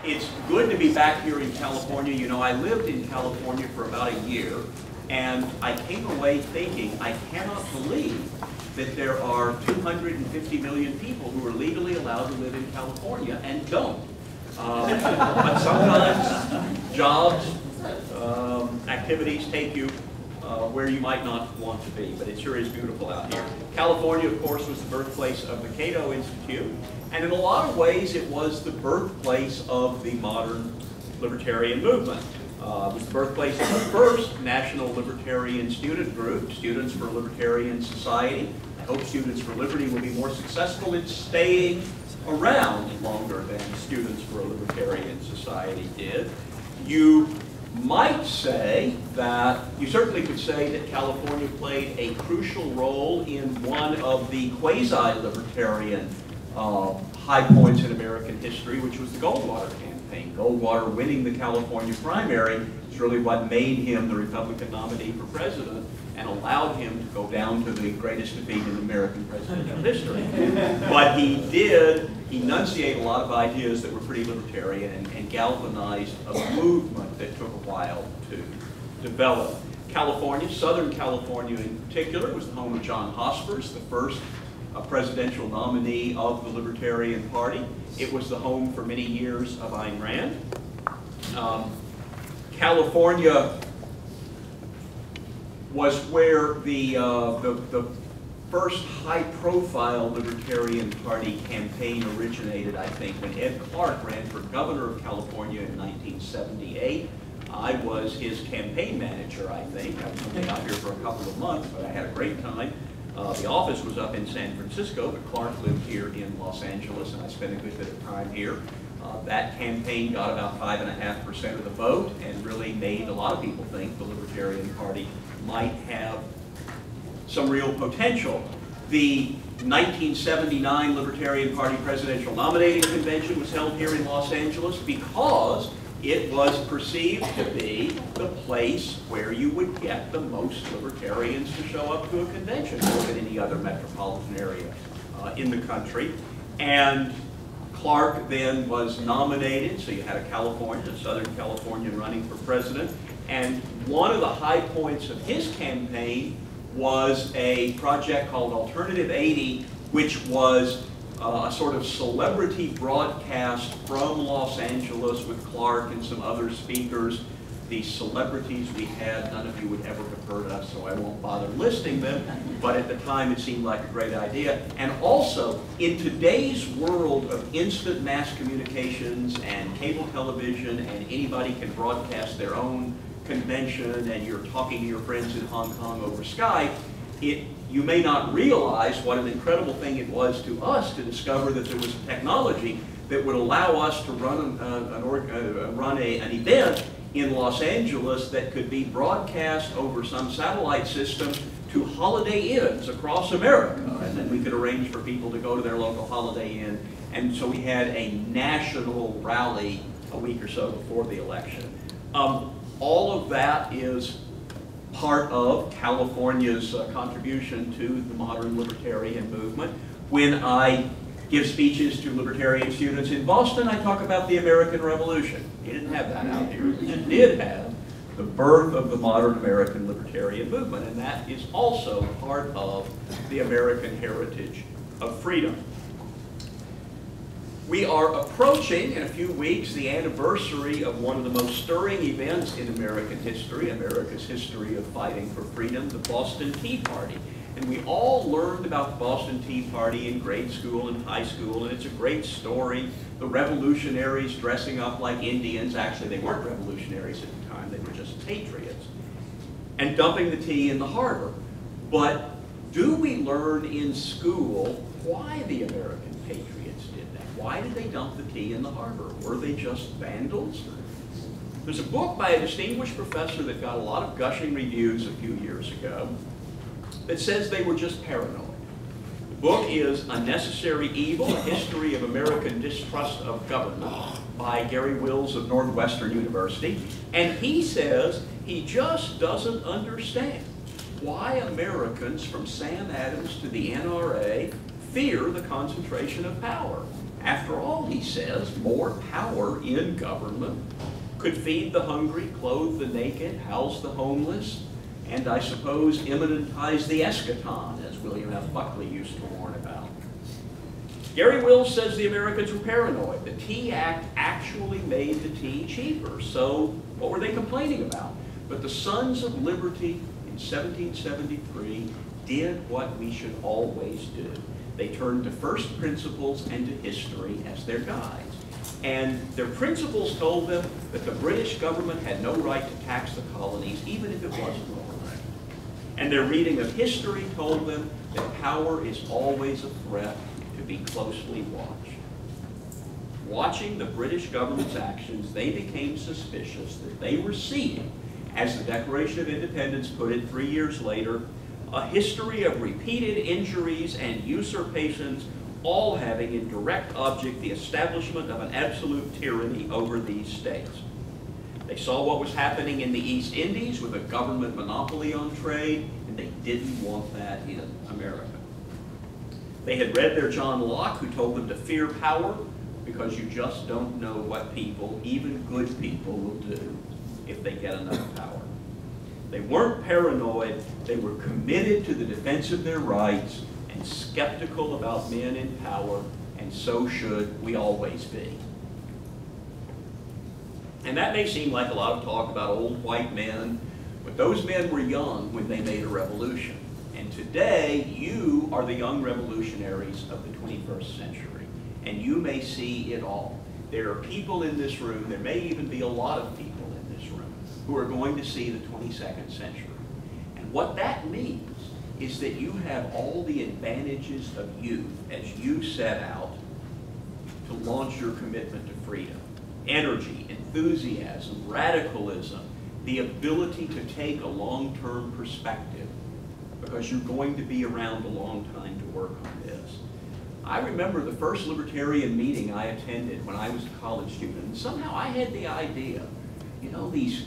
It's good to be back here in California. You know, I lived in California for about a year, and I came away thinking, I cannot believe that there are 250 million people who are legally allowed to live in California and don't. But sometimes jobs, activities take you where you might not want to be, but it sure is beautiful out here. California, of course, was the birthplace of the Cato Institute, and in a lot of ways it was the birthplace of the modern libertarian movement. It was the birthplace of the first national libertarian student group, Students for a Libertarian Society. I hope Students for Liberty will be more successful in staying around longer than Students for a Libertarian Society did. You might say that, you certainly could say that California played a crucial role in one of the quasi-libertarian high points in American history, which was the Goldwater campaign. Goldwater winning the California primary is really what made him the Republican nominee for president and allowed him to go down to the greatest defeat in American presidential history. But he did enunciate a lot of ideas that were pretty libertarian and galvanized a movement that took a while to develop. California, Southern California in particular, was the home of John Hospers, the first presidential nominee of the Libertarian Party. It was the home for many years of Ayn Rand. California was where the first high-profile Libertarian Party campaign originated, I think, when Ed Clark ran for governor of California in 1978. I was his campaign manager, I think. I was only out here for a couple of months, but I had a great time. The office was up in San Francisco, but Clark lived here in Los Angeles, and I spent a good bit of time here. That campaign got about 5.5% of the vote and really made a lot of people think the Libertarian Party might have some real potential. The 1979 Libertarian Party Presidential Nominating Convention was held here in Los Angeles because it was perceived to be the place where you would get the most libertarians to show up to a convention more than any other metropolitan area in the country. And Clark then was nominated, so you had a California, a Southern Californian running for president. And one of the high points of his campaign was a project called Alternative 80, which was a sort of celebrity broadcast from Los Angeles with Clark and some other speakers. The celebrities we had, none of you would ever have heard of, so I won't bother listing them, but at the time it seemed like a great idea. And also, in today's world of instant mass communications and cable television, and anybody can broadcast their own convention, and you're talking to your friends in Hong Kong over Skype, you may not realize what an incredible thing it was to us to discover that there was a technology that would allow us to run an event in Los Angeles that could be broadcast over some satellite system to Holiday Inns across America. And then we could arrange for people to go to their local Holiday Inn. And so we had a national rally a week or so before the election. All of that is part of California's contribution to the modern libertarian movement. When I give speeches to libertarian students in Boston, I talk about the American Revolution. You didn't have that out here. You did have the birth of the modern American libertarian movement, and that is also part of the American heritage of freedom. We are approaching, in a few weeks, the anniversary of one of the most stirring events in American history, America's history of fighting for freedom, the Boston Tea Party. And we all learned about the Boston Tea Party in grade school and high school, and it's a great story. The revolutionaries dressing up like Indians, actually they weren't revolutionaries at the time, they were just patriots, and dumping the tea in the harbor. But do we learn in school why the American patriots did that? Why did they dump the tea in the harbor? Were they just vandals? There's a book by a distinguished professor that got a lot of gushing reviews a few years ago that says they were just paranoid. The book is Unnecessary Evil, A History of American Distrust of Government by Gary Wills of Northwestern University. And he says he just doesn't understand why Americans from Sam Adams to the NRA fear the concentration of power. After all, he says, more power in government could feed the hungry, clothe the naked, house the homeless, and I suppose immanentize the eschaton, as William F. Buckley used to warn about. Gary Wills says the Americans were paranoid. The Tea Act actually made the tea cheaper, so what were they complaining about? But the Sons of Liberty in 1773 did what we should always do. They turned to first principles and to history as their guides. And their principles told them that the British government had no right to tax the colonies, even if it wasn't wrong. And their reading of history told them that power is always a threat to be closely watched. Watching the British government's actions, they became suspicious that they were seeing, as the Declaration of Independence put it 3 years later, a history of repeated injuries and usurpations, all having in direct object the establishment of an absolute tyranny over these states. They saw what was happening in the East Indies with a government monopoly on trade, and they didn't want that in America. They had read their John Locke, who told them to fear power because you just don't know what people, even good people, will do if they get enough power. They weren't paranoid, they were committed to the defense of their rights and skeptical about men in power, and so should we always be. And that may seem like a lot of talk about old white men, but those men were young when they made a revolution. And today, you are the young revolutionaries of the 21st century, and you may see it all. There are people in this room, there may even be a lot of people in this room, who are going to see the 22nd century. And what that means is that you have all the advantages of youth as you set out to launch your commitment to freedom. Energy, enthusiasm, radicalism, the ability to take a long-term perspective, because you're going to be around a long time to work on this. I remember the first Libertarian meeting I attended when I was a college student, and somehow I had the idea, you know, these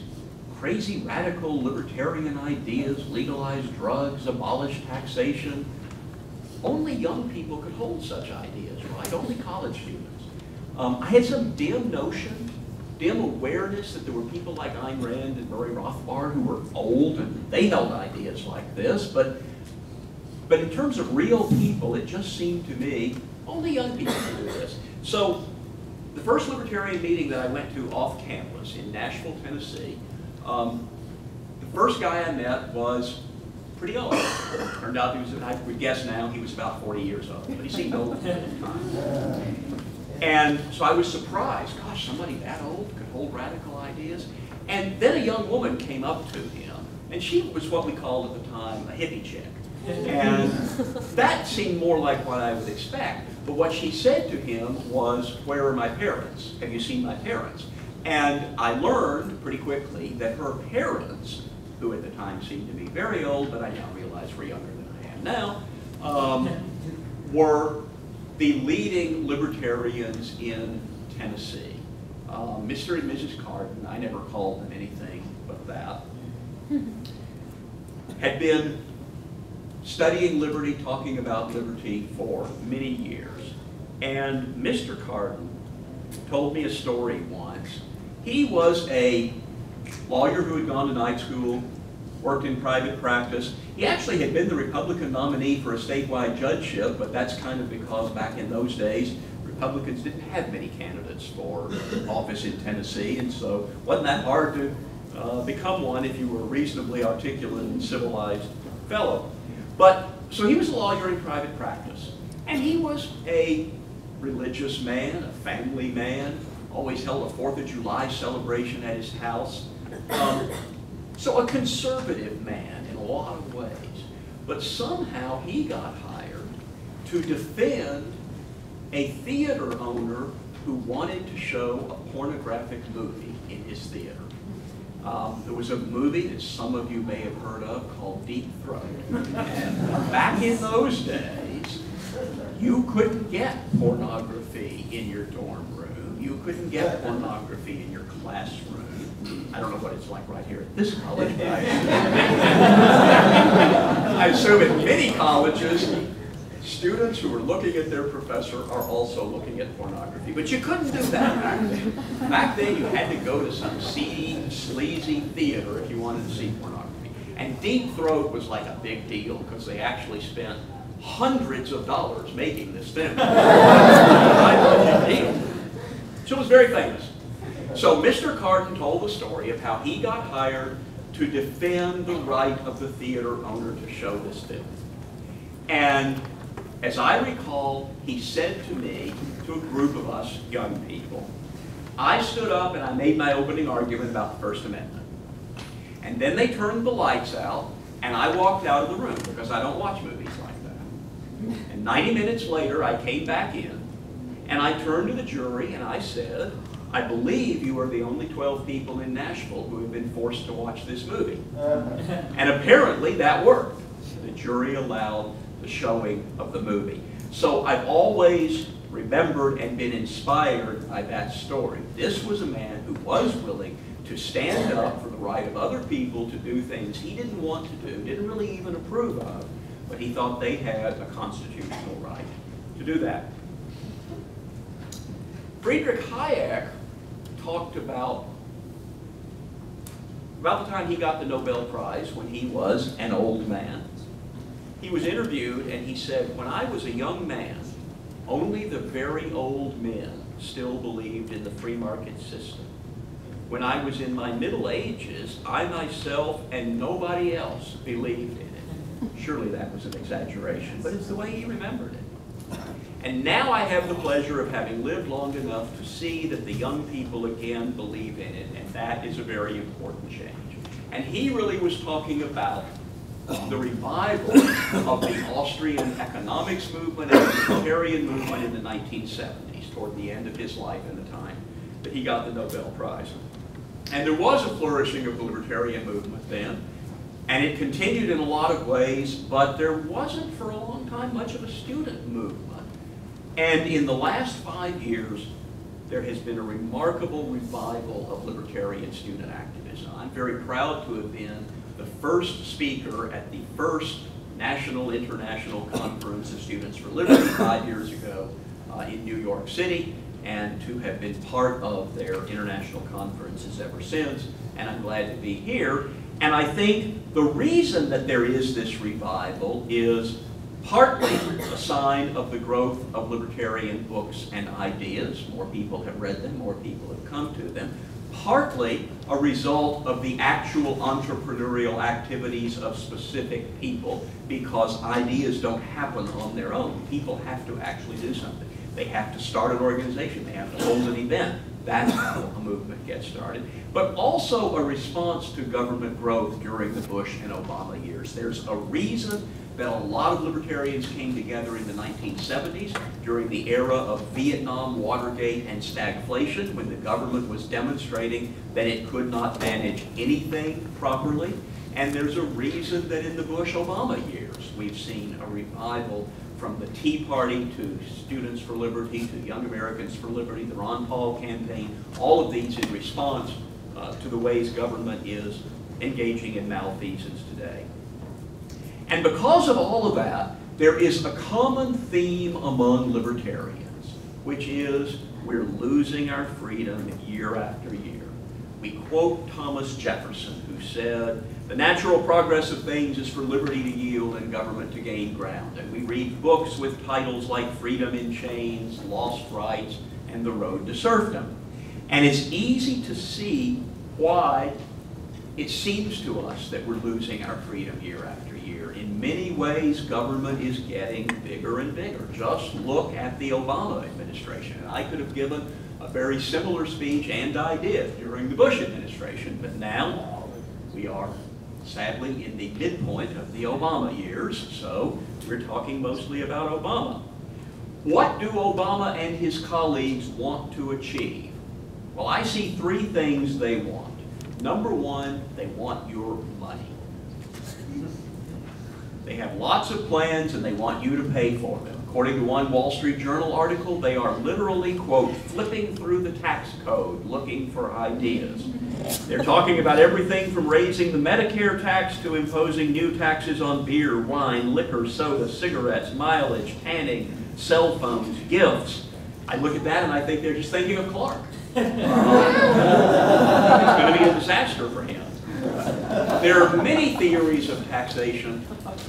crazy radical libertarian ideas, legalize drugs, abolish taxation. Only young people could hold such ideas, right? Only college students. I had some dim notion, dim awareness that there were people like Ayn Rand and Murray Rothbard who were old and they held ideas like this, but in terms of real people, it just seemed to me, only young people can do this. So the first Libertarian meeting that I went to off campus in Nashville, Tennessee, the first guy I met was pretty old. Turned out he was, I would guess now, he was about 40 years old, but he seemed old at the time. And so I was surprised, gosh, somebody that old could hold radical ideas? And then a young woman came up to him, and she was what we called at the time a hippie chick. And that seemed more like what I would expect. But what she said to him was, where are my parents? Have you seen my parents? And I learned pretty quickly that her parents, who at the time seemed to be very old, but I now realize were younger than I am now, were the leading libertarians in Tennessee. Mr. and Mrs. Carden, I never called them anything but that, had been studying liberty, talking about liberty for many years. And Mr. Carden told me a story once. He was a lawyer who had gone to night school, worked in private practice. He actually had been the Republican nominee for a statewide judgeship, but that's kind of because back in those days, Republicans didn't have many candidates for office in Tennessee, and so it wasn't that hard to become one if you were a reasonably articulate and civilized fellow. But, so he was a lawyer in private practice, and he was a religious man, a family man, always held a 4th of July celebration at his house. So a conservative man in a lot of ways. But somehow he got hired to defend a theater owner who wanted to show a pornographic movie in his theater. There was a movie that some of you may have heard of called Deep Throat. And back in those days, you couldn't get pornography in your dorm room. You couldn't get pornography in your classroom. I don't know what it's like right here at this college, but I assume at many colleges, students who are looking at their professor are also looking at pornography. But you couldn't do that back then. Back then you had to go to some seedy, sleazy theater if you wanted to see pornography. And Deep Throat was like a big deal because they actually spent hundreds of dollars making this film. So it was very famous. So Mr. Carton told the story of how he got hired to defend the right of the theater owner to show this film. And as I recall, he said to me, to a group of us young people, I stood up and I made my opening argument about the First Amendment. And then they turned the lights out, and I walked out of the room because I don't watch movies like that. And 90 minutes later, I came back in, and I turned to the jury and I said, I believe you are the only 12 people in Nashville who have been forced to watch this movie. And apparently that worked. The jury allowed the showing of the movie. So I've always remembered and been inspired by that story. This was a man who was willing to stand up for the right of other people to do things he didn't want to do, didn't really even approve of, but he thought they had a constitutional right to do that. Friedrich Hayek talked about the time he got the Nobel Prize when he was an old man. He was interviewed and he said, when I was a young man, only the very old men still believed in the free market system. When I was in my middle ages, I myself and nobody else believed in it. Surely that was an exaggeration, but it's the way he remembered it. And now I have the pleasure of having lived long enough to see that the young people again believe in it, and that is a very important change. And he really was talking about the revival of the Austrian economics movement and the libertarian movement in the 1970s, toward the end of his life and the time that he got the Nobel Prize. And there was a flourishing of the libertarian movement then, and it continued in a lot of ways, but there wasn't for a long time much of a student movement. And in the last 5 years, there has been a remarkable revival of libertarian student activism. I'm very proud to have been the first speaker at the first National International Conference of Students for Liberty 5 years ago in New York City, and to have been part of their international conferences ever since. And I'm glad to be here. And I think the reason that there is this revival is partly a sign of the growth of libertarian books and ideas. More people have read them, more people have come to them. Partly a result of the actual entrepreneurial activities of specific people, because ideas don't happen on their own. People have to actually do something. They have to start an organization, they have to hold an event. That's how a movement gets started. But also a response to government growth during the Bush and Obama years. There's a reason that a lot of libertarians came together in the 1970s during the era of Vietnam, Watergate, and stagflation, when the government was demonstrating that it could not manage anything properly. And there's a reason that in the Bush-Obama years we've seen a revival from the Tea Party to Students for Liberty to Young Americans for Liberty, the Ron Paul campaign, all of these in response to the ways government is engaging in malfeasance today. And because of all of that, there is a common theme among libertarians, which is we're losing our freedom year after year. We quote Thomas Jefferson, who said, "The natural progress of things is for liberty to yield and government to gain ground." And we read books with titles like Freedom in Chains, Lost Rights, and The Road to Serfdom. And it's easy to see why it seems to us that we're losing our freedom year after year. In many ways, government is getting bigger and bigger. Just look at the Obama administration. And I could have given a very similar speech, and I did, during the Bush administration. But now we are sadly in the midpoint of the Obama years, so we're talking mostly about Obama. What do Obama and his colleagues want to achieve? Well, I see three things they want. Number one, they want your money. They have lots of plans and they want you to pay for them. According to one Wall Street Journal article, they are literally, quote, flipping through the tax code looking for ideas. They're talking about everything from raising the Medicare tax to imposing new taxes on beer, wine, liquor, soda, cigarettes, mileage, tanning, cell phones, gifts. I look at that and I think they're just thinking of Clark. It's going to be a disaster for him. There are many theories of taxation.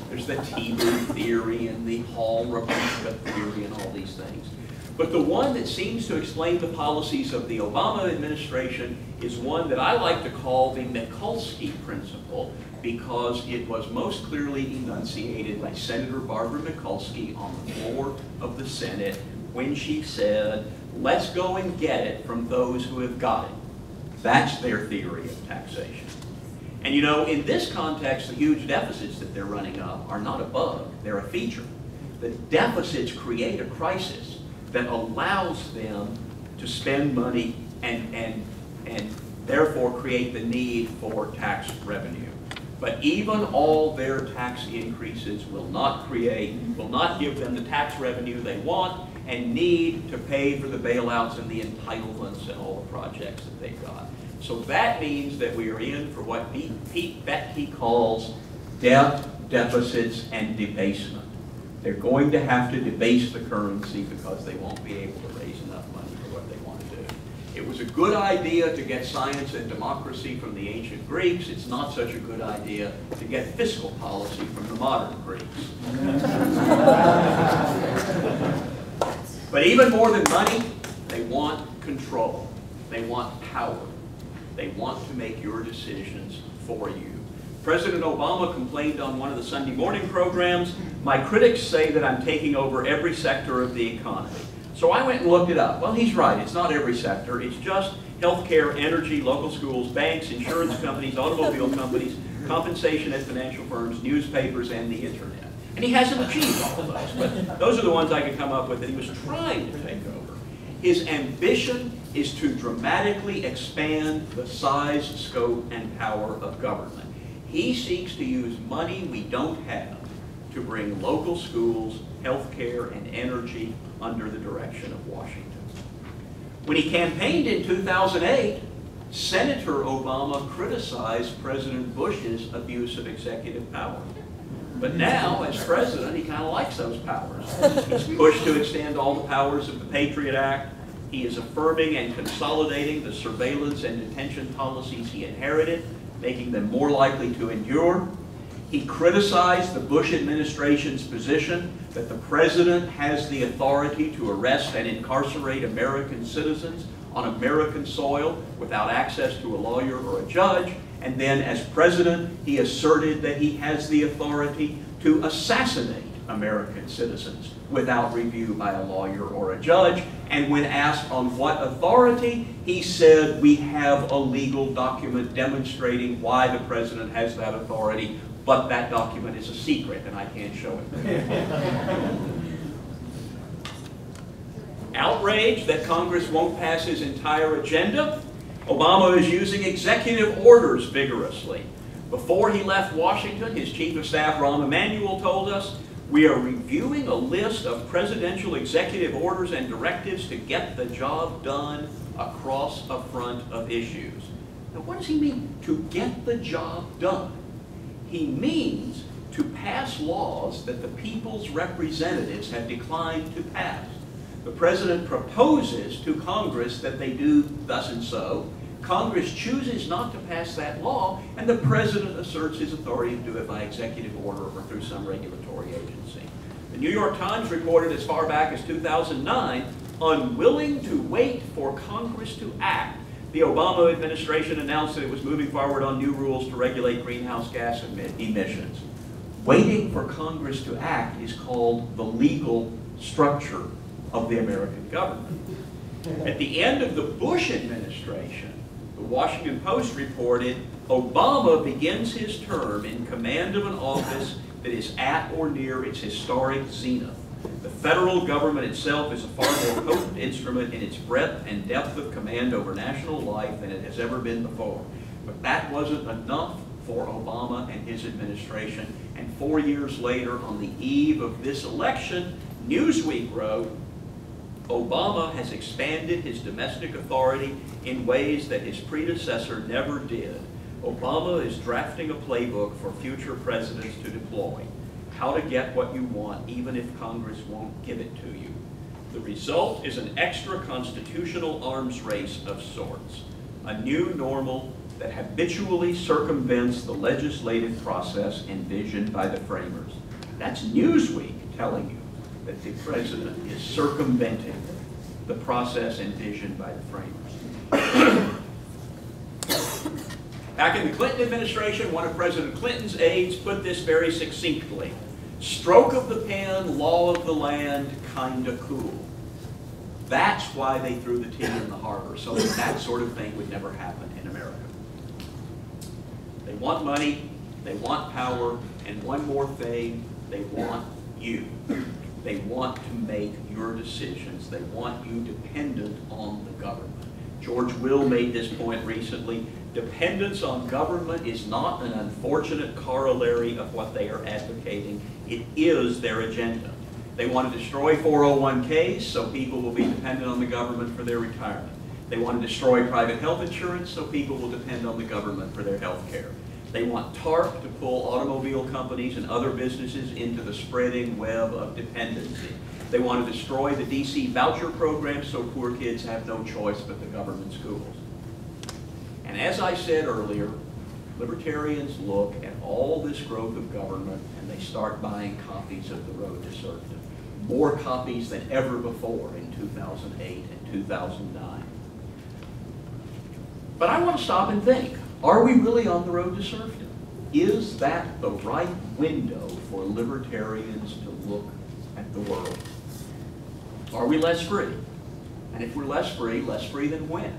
There's the T-Booth theory and the Hall-Republica theory and all these things. But the one that seems to explain the policies of the Obama administration is one that I like to call the Mikulski principle, because it was most clearly enunciated by Senator Barbara Mikulski on the floor of the Senate when she said, let's go and get it from those who have got it. That's their theory of taxation. And you know, in this context, the huge deficits that they're running up are not a bug, they're a feature. The deficits create a crisis that allows them to spend money and therefore create the need for tax revenue. But even all their tax increases will not give them the tax revenue they want and need to pay for the bailouts and the entitlements and all the projects that they've got. So that means that we are in for what Pete Bettke calls debt, deficits, and debasement. They're going to have to debase the currency because they won't be able to raise enough money for what they want to do. It was a good idea to get science and democracy from the ancient Greeks. It's not such a good idea to get fiscal policy from the modern Greeks. But even more than money, they want control. They want power. They want to make your decisions for you. President Obama complained on one of the Sunday morning programs, my critics say that I'm taking over every sector of the economy. So I went and looked it up. Well, he's right. It's not every sector. It's just healthcare, energy, local schools, banks, insurance companies, automobile companies, compensation at financial firms, newspapers, and the internet. And he hasn't achieved all of those, but those are the ones I could come up with that he was trying to take over. His ambition is to dramatically expand the size, scope, and power of government. He seeks to use money we don't have to bring local schools, healthcare, and energy under the direction of Washington. When he campaigned in 2008, Senator Obama criticized President Bush's abuse of executive power. But now, as president, he kind of likes those powers. He's pushed to extend all the powers of the Patriot Act. He is affirming and consolidating the surveillance and detention policies he inherited, making them more likely to endure. He criticized the Bush administration's position that the president has the authority to arrest and incarcerate American citizens on American soil without access to a lawyer or a judge. And then as president, he asserted that he has the authority to assassinate American citizens without review by a lawyer or a judge. And when asked on what authority, he said, we have a legal document demonstrating why the president has that authority, but that document is a secret and I can't show it. Outraged that Congress won't pass his entire agenda, Obama is using executive orders vigorously. Before he left Washington, his chief of staff, Rahm Emanuel, told us, we are reviewing a list of presidential executive orders and directives to get the job done across a front of issues. Now, what does he mean, to get the job done? He means to pass laws that the people's representatives have declined to pass. The president proposes to Congress that they do thus and so. Congress chooses not to pass that law, and the president asserts his authority to do it by executive order or through some regulatory agency. The New York Times reported as far back as 2009, unwilling to wait for Congress to act, the Obama administration announced that it was moving forward on new rules to regulate greenhouse gas emissions. Waiting for Congress to act is called the legal structure of the American government. At the end of the Bush administration, the Washington Post reported, Obama begins his term in command of an office that is at or near its historic zenith. The federal government itself is a far more potent instrument in its breadth and depth of command over national life than it has ever been before. But that wasn't enough for Obama and his administration. And 4 years later, on the eve of this election, Newsweek wrote, Obama has expanded his domestic authority in ways that his predecessor never did. Obama is drafting a playbook for future presidents to deploy. How to get what you want, even if Congress won't give it to you. The result is an extra constitutional arms race of sorts, a new normal that habitually circumvents the legislative process envisioned by the framers. That's Newsweek telling you that the president is circumventing the process envisioned by the framers. Back in the Clinton administration, one of President Clinton's aides put this very succinctly. Stroke of the pen, law of the land, kinda cool. That's why they threw the tea in the harbor, so that that sort of thing would never happen in America. They want money, they want power, and one more thing, they want you. They want to make your decisions. They want you dependent on the government. George Will made this point recently. Dependence on government is not an unfortunate corollary of what they are advocating. It is their agenda. They want to destroy 401ks so people will be dependent on the government for their retirement. They want to destroy private health insurance so people will depend on the government for their health care. They want TARP to pull automobile companies and other businesses into the spreading web of dependency. They want to destroy the DC voucher program so poor kids have no choice but the government schools. And as I said earlier, libertarians look at all this growth of government and they start buying copies of The Road to Serfdom. More copies than ever before in 2008 and 2009. But I want to stop and think, are we really on the road to serfdom? Is that the right window for libertarians to look at the world? Are we less free? And if we're less free than when?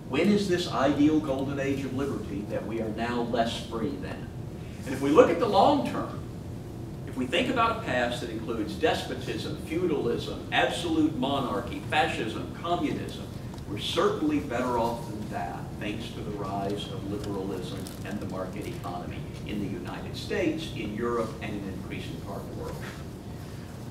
When is this ideal golden age of liberty that we are now less free than? And if we look at the long term, if we think about a past that includes despotism, feudalism, absolute monarchy, fascism, communism, we're certainly better off than that, thanks to the rise of liberalism and the market economy in the United States, in Europe, and in an increasing part of the world.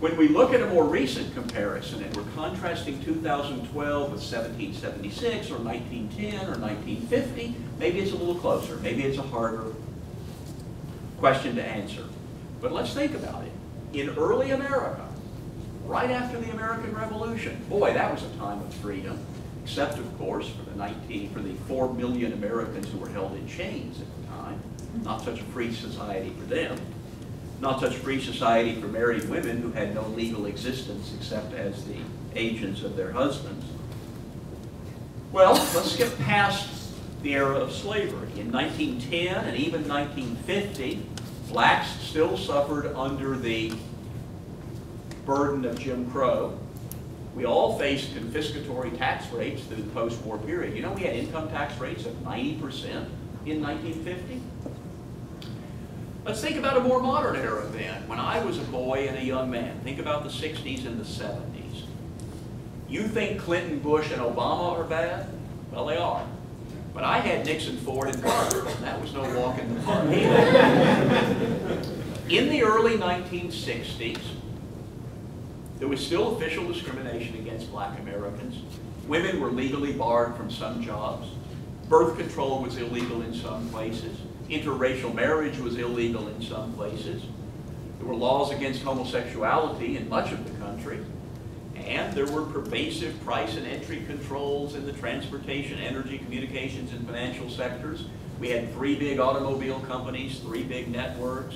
When we look at a more recent comparison, and we're contrasting 2012 with 1776 or 1910 or 1950, maybe it's a little closer, maybe it's a harder question to answer. But let's think about it. In early America, right after the American Revolution, boy, that was a time of freedom. Except, of course, for the 4 million Americans who were held in chains at the time. Not such a free society for them. Not such a free society for married women who had no legal existence except as the agents of their husbands. Well, let's skip past the era of slavery. In 1910 and even 1950, blacks still suffered under the burden of Jim Crow. We all faced confiscatory tax rates through the post-war period. You know, we had income tax rates of 90% in 1950. Let's think about a more modern era then. When I was a boy and a young man, think about the 60s and the 70s. You think Clinton, Bush, and Obama are bad? Well, they are. But I had Nixon, Ford, and Carter, and that was no walk in the park either. In the early 1960s, there was still official discrimination against black Americans. Women were legally barred from some jobs. Birth control was illegal in some places. Interracial marriage was illegal in some places. There were laws against homosexuality in much of the country. And there were pervasive price and entry controls in the transportation, energy, communications, and financial sectors. We had 3 big automobile companies, 3 big networks.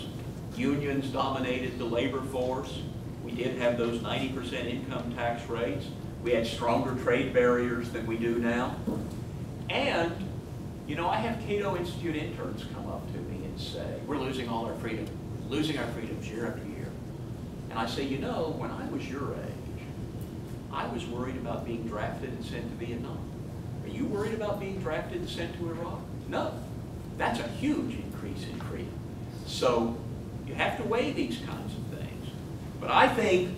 Unions dominated the labor force. We did have those 90% income tax rates. We had stronger trade barriers than we do now. And, you know, I have Cato Institute interns come up to me and say, we're losing all our freedom, losing our freedoms year after year. And I say, you know, when I was your age, I was worried about being drafted and sent to Vietnam. Are you worried about being drafted and sent to Iraq? No. That's a huge increase in freedom. So you have to weigh these kinds of things. But I think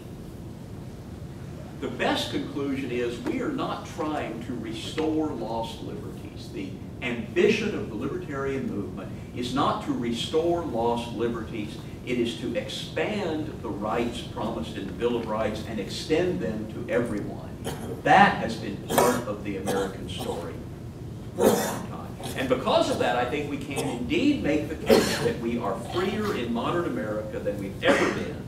the best conclusion is we are not trying to restore lost liberties. The ambition of the libertarian movement is not to restore lost liberties, it is to expand the rights promised in the Bill of Rights and extend them to everyone. That has been part of the American story for a long time. And because of that, I think we can indeed make the case that we are freer in modern America than we've ever been,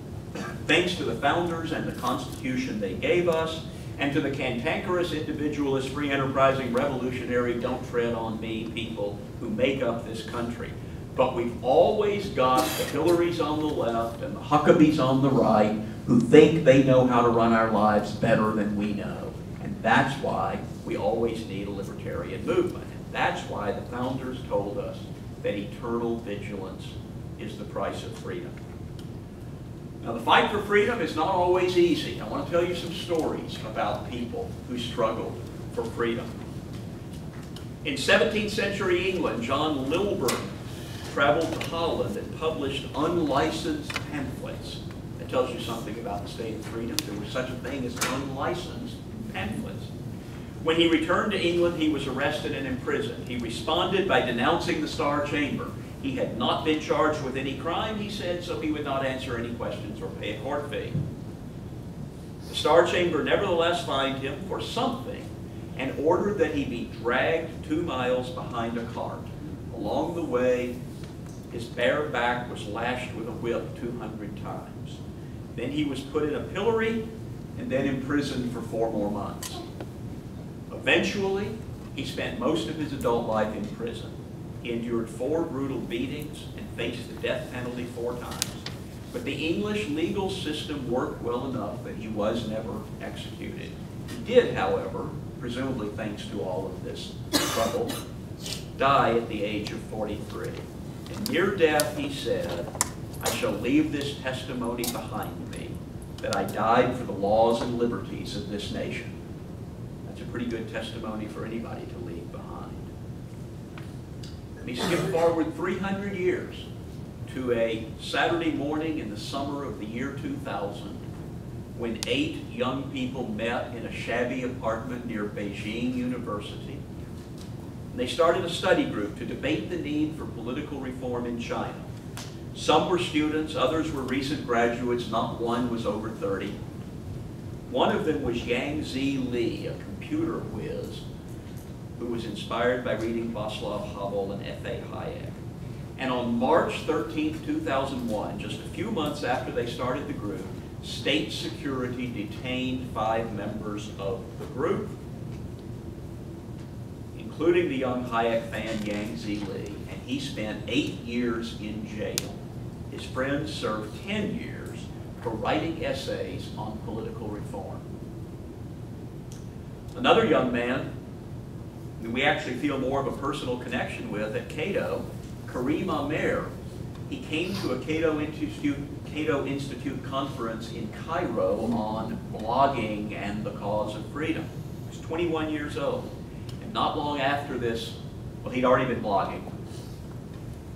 thanks to the founders and the Constitution they gave us, and to the cantankerous, individualist, free enterprising, revolutionary, don't tread on me people who make up this country. But we've always got the Hillarys on the left and the Huckabees on the right who think they know how to run our lives better than we know. And that's why we always need a libertarian movement. And that's why the founders told us that eternal vigilance is the price of freedom. Now, the fight for freedom is not always easy. I want to tell you some stories about people who struggled for freedom. In 17th century England, John Limbaugh traveled to Holland and published unlicensed pamphlets. That tells you something about the state of freedom. There was such a thing as unlicensed pamphlets. When he returned to England, he was arrested and imprisoned. He responded by denouncing the Star Chamber. He had not been charged with any crime, he said, so he would not answer any questions or pay a court fee. The Star Chamber nevertheless fined him for something and ordered that he be dragged 2 miles behind a cart. Along the way, his bare back was lashed with a whip 200 times. Then he was put in a pillory and then imprisoned for 4 more months. Eventually, he spent most of his adult life in prison. He endured 4 brutal beatings and faced the death penalty 4 times. But the English legal system worked well enough that he was never executed. He did, however, presumably thanks to all of this trouble, die at the age of 43. And near death, he said, "I shall leave this testimony behind me, that I died for the laws and liberties of this nation." That's a pretty good testimony for anybody to leave behind. Let me skip forward 300 years to a Saturday morning in the summer of the year 2000, when 8 young people met in a shabby apartment near Beijing University. They started a study group to debate the need for political reform in China. Some were students, others were recent graduates, not one was over 30. One of them was Yang Zi Li, a computer whiz, who was inspired by reading Václav Havel and F.A. Hayek. And on March 13, 2001, just a few months after they started the group, state security detained 5 members of the group, including the young Hayek fan Yang Zi Li, and he spent 8 years in jail. His friends served 10 years for writing essays on political reform. Another young man who we actually feel more of a personal connection with at Cato, Bill Maher, he came to a Cato Institute conference in Cairo on blogging and the cause of freedom. He was 21 years old. Not long after this, well, he'd already been blogging.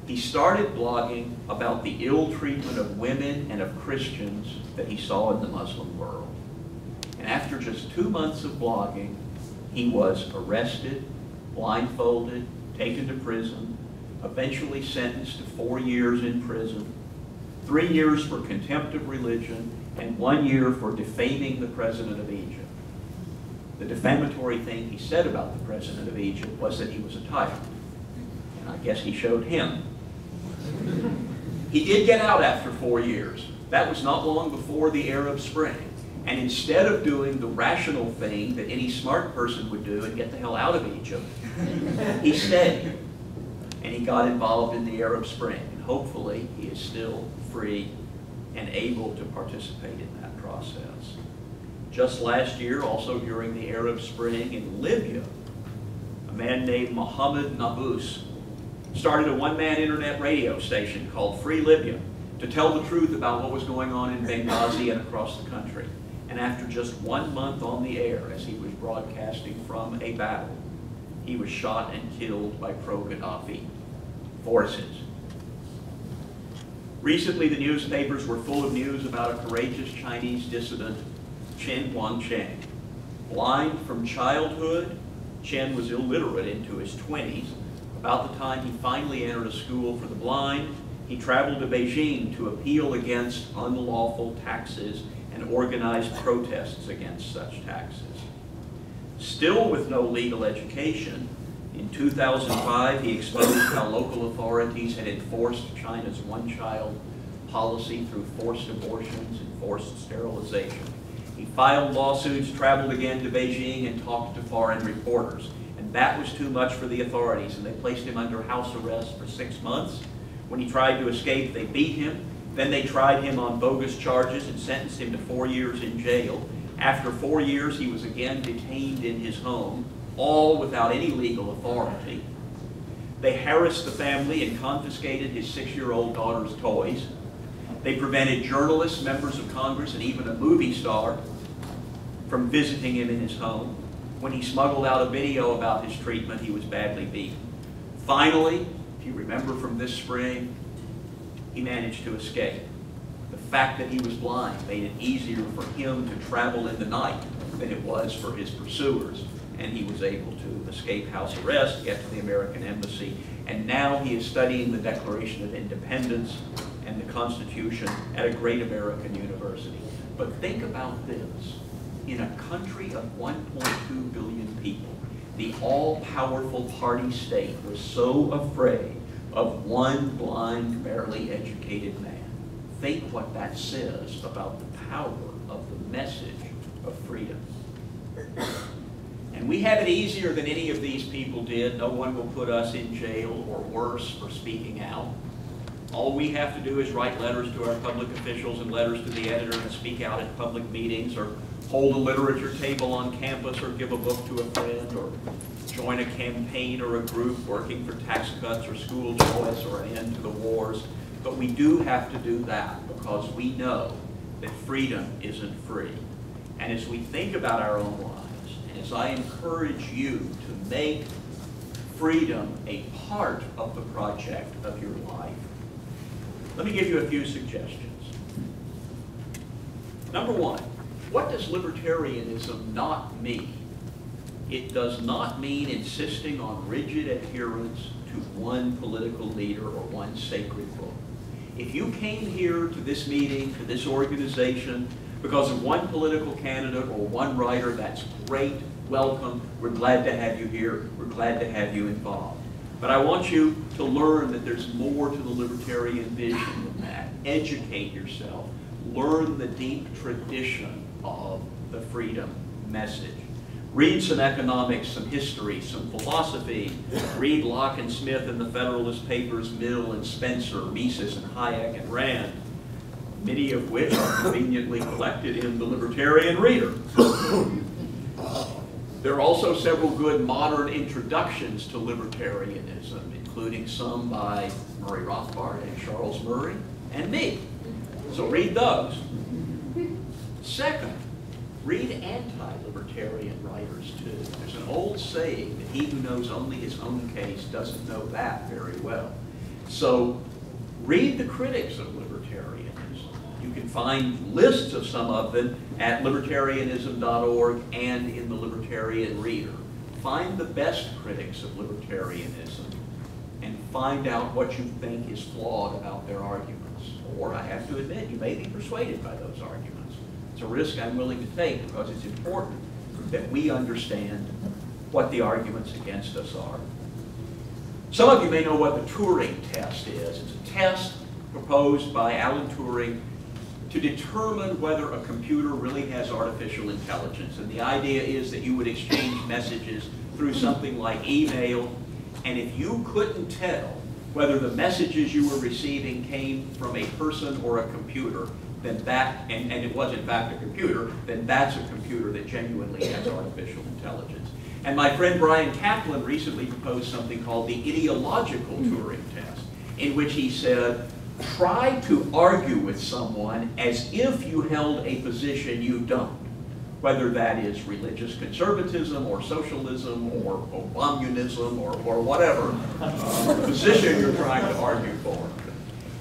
He started blogging about the ill treatment of women and of Christians that he saw in the Muslim world. And after just 2 months of blogging, he was arrested, blindfolded, taken to prison, eventually sentenced to 4 years in prison, 3 years for contempt of religion, and 1 year for defaming the president of Egypt. The defamatory thing he said about the president of Egypt was that he was a tyrant. And I guess he showed him. He did get out after 4 years. That was not long before the Arab Spring. And instead of doing the rational thing that any smart person would do and get the hell out of Egypt, he stayed. And he got involved in the Arab Spring. And hopefully he is still free and able to participate in that process. Just last year, also during the Arab Spring in Libya, a man named Mohammed Nabous started a one-man internet radio station called Free Libya to tell the truth about what was going on in Benghazi and across the country. And after just 1 month on the air, as he was broadcasting from a battle, he was shot and killed by pro-Gaddafi forces. Recently, the newspapers were full of news about a courageous Chinese dissident, Chen Guangcheng. Blind from childhood, Chen was illiterate into his 20s, About the time he finally entered a school for the blind, he traveled to Beijing to appeal against unlawful taxes and organized protests against such taxes. Still with no legal education, in 2005 he exposed how local authorities had enforced China's one-child policy through forced abortions and forced sterilization. He filed lawsuits, traveled again to Beijing, and talked to foreign reporters. And that was too much for the authorities, and they placed him under house arrest for 6 months. When he tried to escape, they beat him. Then they tried him on bogus charges and sentenced him to 4 years in jail. After 4 years, he was again detained in his home, all without any legal authority. They harassed the family and confiscated his 6-year-old daughter's toys. They prevented journalists, members of Congress, and even a movie star from visiting him in his home. When he smuggled out a video about his treatment, he was badly beaten. Finally, if you remember from this spring, he managed to escape. The fact that he was blind made it easier for him to travel in the night than it was for his pursuers. And he was able to escape house arrest, get to the American Embassy, and now he is studying the Declaration of Independence and the Constitution at a great American university. But think about this. In a country of 1.2 billion people, the all-powerful party state was so afraid of one blind, barely educated man. Think what that says about the power of the message of freedom. And we have it easier than any of these people did. No one will put us in jail or worse for speaking out. All we have to do is write letters to our public officials and letters to the editor and speak out at public meetings, or hold a literature table on campus, or give a book to a friend, or join a campaign or a group working for tax cuts or school choice or an end to the wars. But we do have to do that because we know that freedom isn't free. And as we think about our own lives, and as I encourage you to make freedom a part of the project of your life, let me give you a few suggestions. Number one, what does libertarianism not mean? It does not mean insisting on rigid adherence to one political leader or one sacred book. If you came here to this meeting, to this organization, because of one political candidate or one writer, that's great, welcome, we're glad to have you here, we're glad to have you involved. But I want you to learn that there's more to the libertarian vision than that. Educate yourself. Learn the deep tradition of the freedom message. Read some economics, some history, some philosophy. Read Locke and Smith and the Federalist Papers, Mill and Spencer, Mises and Hayek and Rand, many of which are conveniently collected in the Libertarian Reader. There are also several good modern introductions to libertarianism, including some by Murray Rothbard and Charles Murray and me. So read those. Second, read anti-libertarian writers too. There's an old saying that he who knows only his own case doesn't know that very well. So read the critics of libertarianism. You can find lists of some of them at libertarianism.org and in the Libertarian Reader. Find the best critics of libertarianism and find out what you think is flawed about their arguments. Or I have to admit, you may be persuaded by those arguments. It's a risk I'm willing to take because it's important that we understand what the arguments against us are. Some of you may know what the Turing test is. It's a test proposed by Alan Turing to determine whether a computer really has artificial intelligence. And the idea is that you would exchange messages through something like email, and if you couldn't tell whether the messages you were receiving came from a person or a computer, then that, and it was in fact a computer, then that's a computer that genuinely has artificial intelligence. And my friend Brian Kaplan recently proposed something called the ideological Turing test, in which he said, try to argue with someone as if you held a position you don't, whether that is religious conservatism or socialism or Obamunism or whatever position you're trying to argue for.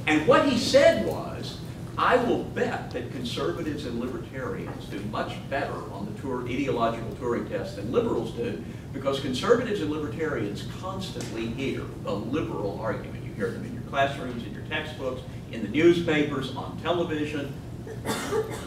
And what he said was, I will bet that conservatives and libertarians do much better on the ideological Turing test than liberals do, because conservatives and libertarians constantly hear the liberal argument. You hear them in your classrooms, in your textbooks, in the newspapers, on television.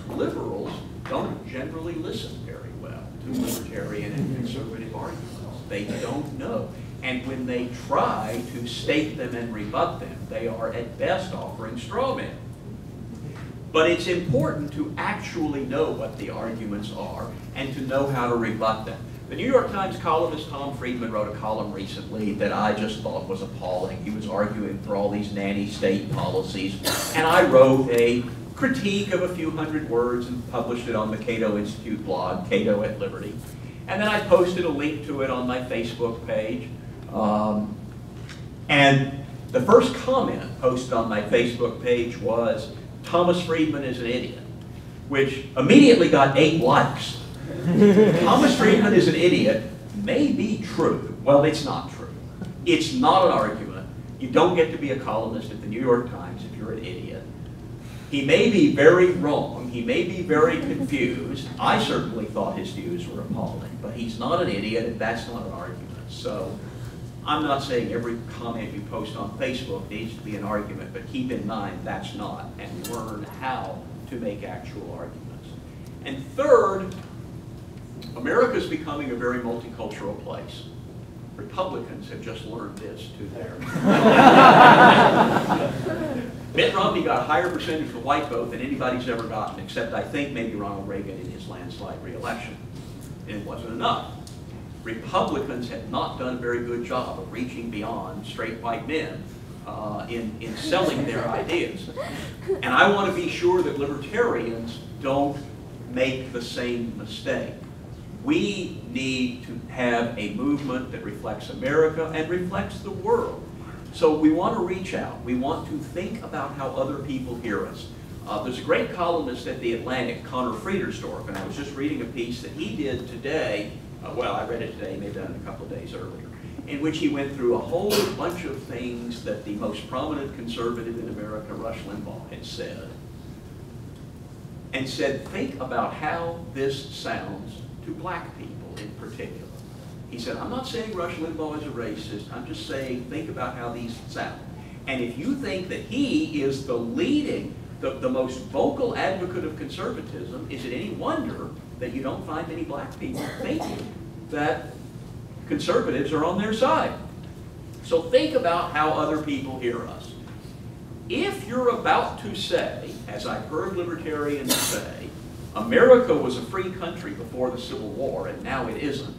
Liberals don't generally listen very well to libertarian and conservative arguments. They don't know. And when they try to state them and rebut them, they are at best offering straw men. But it's important to actually know what the arguments are and to know how to rebut them. The New York Times columnist Tom Friedman wrote a column recently that I just thought was appalling. He was arguing for all these nanny state policies, and I wrote a critique of a few hundred words and published it on the Cato Institute blog, Cato at Liberty. And then I posted a link to it on my Facebook page. And the first comment posted on my Facebook page was, "Thomas Friedman is an idiot," which immediately got 8 likes. Thomas Friedman is an idiot may be true. Well, it's not true. It's not an argument. You don't get to be a columnist at the New York Times if you're an idiot. He may be very wrong. He may be very confused. I certainly thought his views were appalling, but he's not an idiot, and that's not an argument. So I'm not saying every comment you post on Facebook needs to be an argument, but keep in mind that's not, and learn how to make actual arguments. And third, America's becoming a very multicultural place. Republicans have just learned this to their... Mitt Romney got a higher percentage of the white vote than anybody's ever gotten, except I think maybe Ronald Reagan in his landslide re-election. And it wasn't enough. Republicans have not done a very good job of reaching beyond straight white men in selling their ideas. And I want to be sure that libertarians don't make the same mistake. We need to have a movement that reflects America and reflects the world. So we want to reach out. We want to think about how other people hear us. There's a great columnist at The Atlantic, Conor Friedersdorf, and I was just reading a piece that he did today. Well, I read it today, maybe done it a couple of days earlier, in which he went through a whole bunch of things that the most prominent conservative in America, Rush Limbaugh, had said. And said, think about how this sounds to black people in particular. He said, I'm not saying Rush Limbaugh is a racist, I'm just saying think about how these sound. And if you think that he is the leading, the most vocal advocate of conservatism, is it any wonder that you don't find any black people thinking that conservatives are on their side? So think about how other people hear us. If you're about to say, as I've heard libertarians say, America was a free country before the Civil War and now it isn't,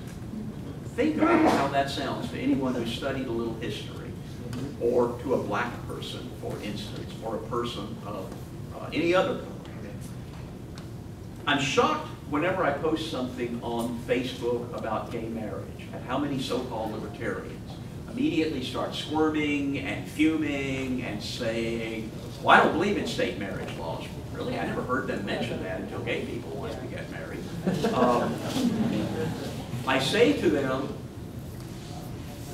think about how that sounds to anyone who's studied a little history, or to a black person, for instance, or a person of any other color. I'm shocked whenever I post something on Facebook about gay marriage at how many so-called libertarians immediately start squirming and fuming and saying, well, I don't believe in state marriage laws. Really, I never heard them mention that until gay people wanted to get married. I say to them,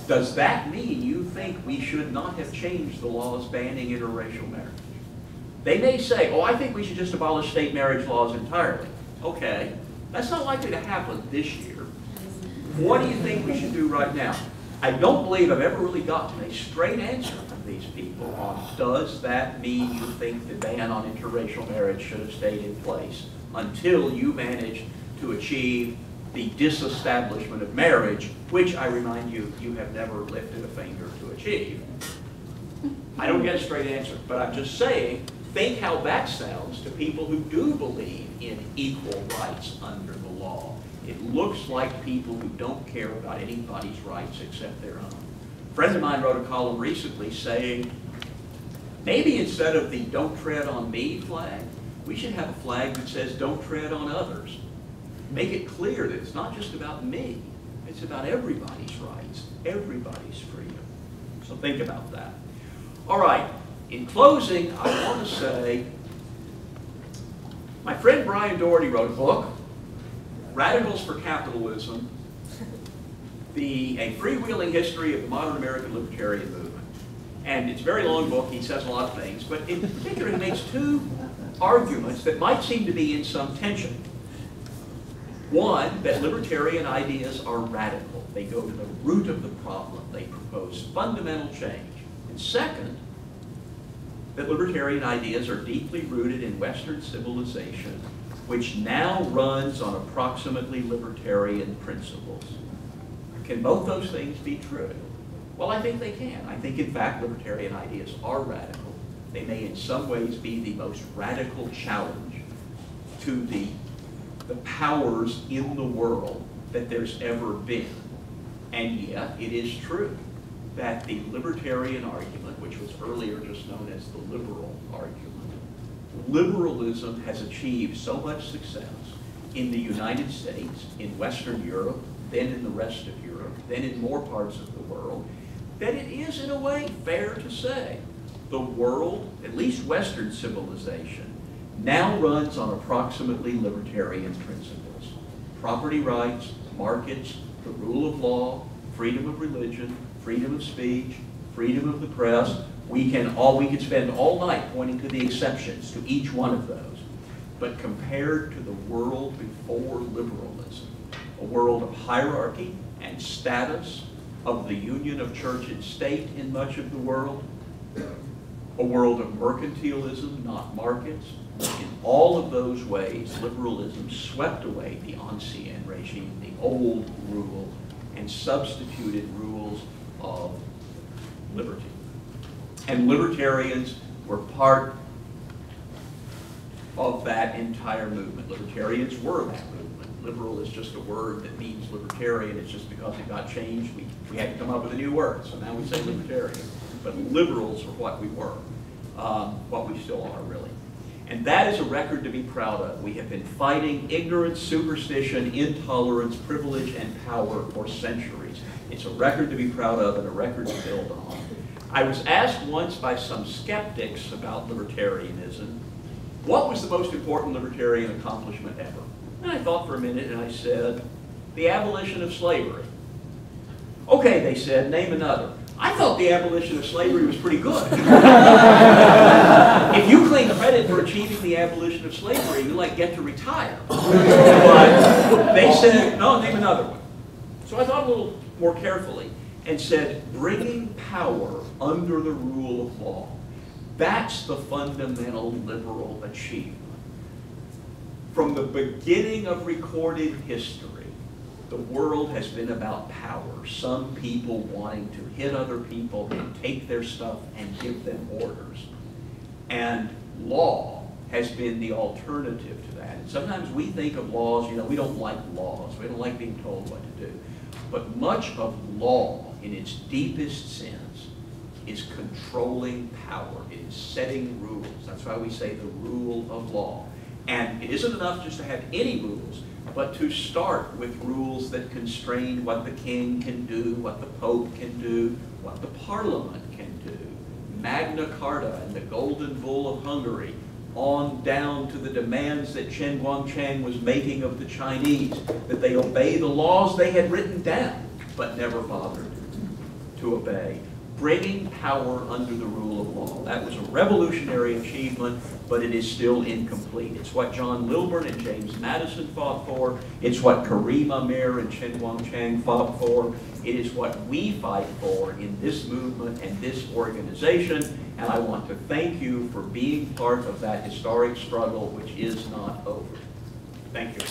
does that mean you think we should not have changed the laws banning interracial marriage? They may say, oh, I think we should just abolish state marriage laws entirely. Okay, that's not likely to happen this year. What do you think we should do right now? I don't believe I've ever really gotten a straight answer from these people on, does that mean you think the ban on interracial marriage should have stayed in place until you manage to achieve the disestablishment of marriage, which I remind you, you have never lifted a finger to achieve. I don't get a straight answer, but I'm just saying, think how that sounds to people who do believe in equal rights under the law. It looks like people who don't care about anybody's rights except their own. A friend of mine wrote a column recently saying, maybe instead of the don't tread on me flag, we should have a flag that says don't tread on others. Make it clear that it's not just about me, it's about everybody's rights, everybody's freedom. So think about that. All right, in closing, I want to say, my friend Brian Doherty wrote a book, Radicals for Capitalism, a freewheeling history of the modern American libertarian movement. And it's a very long book. He says a lot of things. But in particular, he makes two arguments that might seem to be in some tension. One, that libertarian ideas are radical. They go to the root of the problem. They propose fundamental change. And second, that libertarian ideas are deeply rooted in Western civilization, which now runs on approximately libertarian principles. Can both those things be true? Well, I think they can. I think, in fact, libertarian ideas are radical. They may in some ways be the most radical challenge to the powers in the world that there's ever been. And yet, it is true that the libertarian argument, which was earlier just known as the liberal argument, liberalism has achieved so much success in the United States, in Western Europe, then in the rest of Europe, then in more parts of the world, that it is in a way fair to say the world, at least Western civilization, now runs on approximately libertarian principles. Property rights, markets, the rule of law, freedom of religion, freedom of speech, freedom of the press. We could spend all night pointing to the exceptions to each one of those. But compared to the world before liberalism, a world of hierarchy and status, of the union of church and state in much of the world, a world of mercantilism, not markets. In all of those ways, liberalism swept away the ancien regime, the old rule, and substituted rules of liberty. And libertarians were part of that entire movement. Libertarians were that movement. Liberal is just a word that means libertarian. It's just because it got changed, we had to come up with a new word. So now we say libertarian. But liberals are what we were, what we still are, really. And that is a record to be proud of. We have been fighting ignorance, superstition, intolerance, privilege, and power for centuries. It's a record to be proud of and a record to build on. I was asked once by some skeptics about libertarianism, what was the most important libertarian accomplishment ever? And I thought for a minute and I said, the abolition of slavery. Okay, they said, name another. I thought the abolition of slavery was pretty good. If you claim credit for achieving the abolition of slavery, you get to retire. But they said, no, name another one. So I thought a little more carefully and said, bringing power under the rule of law. That's the fundamental liberal achievement. From the beginning of recorded history, the world has been about power. Some people wanting to hit other people and take their stuff and give them orders. And law has been the alternative to that. And sometimes we think of laws, we don't like laws. We don't like being told what to do. But much of law, in its deepest sense, is controlling power. It is setting rules. That's why we say the rule of law. And it isn't enough just to have any rules, but to start with rules that constrain what the king can do, what the pope can do, what the parliament can do. Magna Carta and the Golden Bull of Hungary, on down to the demands that Chen Guangcheng was making of the Chinese, that they obey the laws they had written down, but never bothered to obey. Bringing power under the rule of law. That was a revolutionary achievement, but it is still incomplete. It's what John Lilburn and James Madison fought for. It's what Bill Maher and Chen Guangcheng fought for. It is what we fight for in this movement and this organization. And I want to thank you for being part of that historic struggle, which is not over. Thank you.